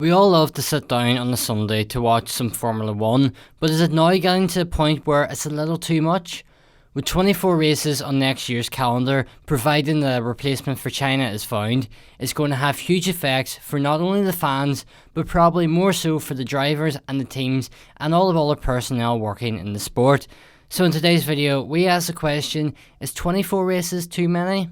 We all love to sit down on a Sunday to watch some Formula 1, but is it now getting to the point where it's a little too much? With 24 races on next year's calendar, providing that a replacement for China is found, it's going to have huge effects for not only the fans, but probably more so for the drivers and the teams and all of other personnel working in the sport. So in today's video, we ask the question, is 24 races too many?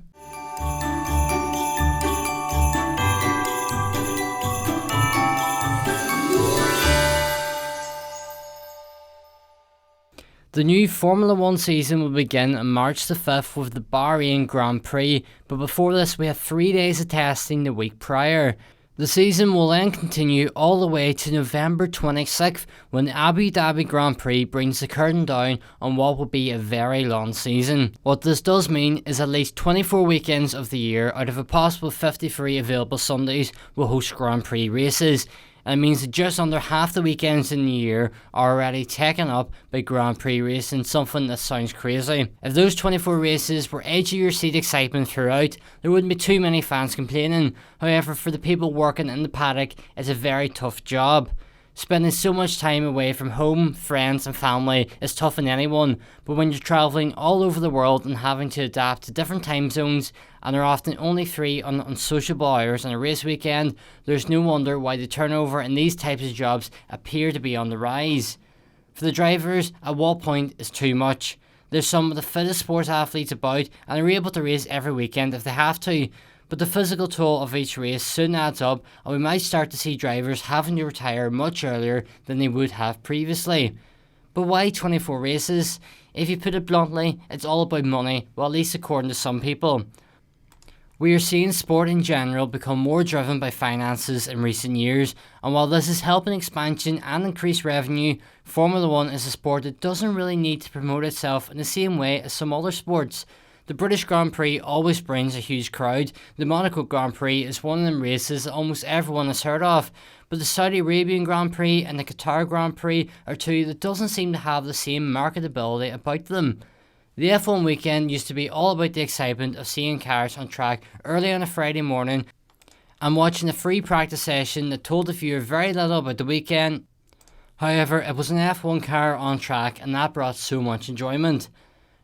The new Formula 1 season will begin on March the 5th with the Bahrain Grand Prix, but before this we have 3 days of testing the week prior. The season will then continue all the way to November 26th when the Abu Dhabi Grand Prix brings the curtain down on what will be a very long season. What this does mean is at least 24 weekends of the year out of a possible 53 available Sundays will host Grand Prix races. And it means that just under half the weekends in the year are already taken up by Grand Prix racing, something that sounds crazy. If those 24 races were edge of your seat excitement throughout, there wouldn't be too many fans complaining. However, for the people working in the paddock, it's a very tough job. Spending so much time away from home, friends and family is tough on anyone, but when you're travelling all over the world and having to adapt to different time zones and are often only free on unsociable hours on a race weekend, there's no wonder why the turnover in these types of jobs appear to be on the rise. For the drivers, at what point is too much? There's some of the fittest sports athletes about and are able to race every weekend if they have to. But the physical toll of each race soon adds up, and we might start to see drivers having to retire much earlier than they would have previously. But why 24 races? If you put it bluntly, it's all about money, well, at least according to some people. We are seeing sport in general become more driven by finances in recent years, and while this is helping expansion and increased revenue, Formula 1 is a sport that doesn't really need to promote itself in the same way as some other sports. The British Grand Prix always brings a huge crowd. The Monaco Grand Prix is one of them races that almost everyone has heard of. But the Saudi Arabian Grand Prix and the Qatar Grand Prix are two that doesn't seem to have the same marketability about them. The F1 weekend used to be all about the excitement of seeing cars on track early on a Friday morning and watching a free practice session that told the viewer very little about the weekend. However, it was an F1 car on track and that brought so much enjoyment.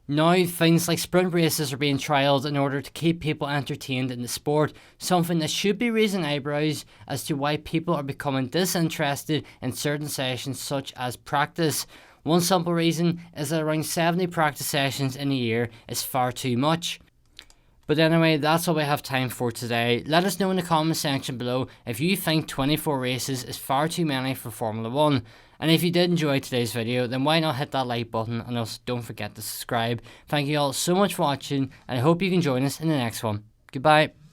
Now, things like sprint races are being trialled in order to keep people entertained in the sport, something that should be raising eyebrows as to why people are becoming disinterested in certain sessions such as practice. One simple reason is that around 70 practice sessions in a year is far too much. But anyway, that's all we have time for today. Let us know in the comment section below if you think 24 races is far too many for Formula 1. And if you did enjoy today's video, then why not hit that like button, and also don't forget to subscribe. Thank you all so much for watching, and I hope you can join us in the next one. Goodbye.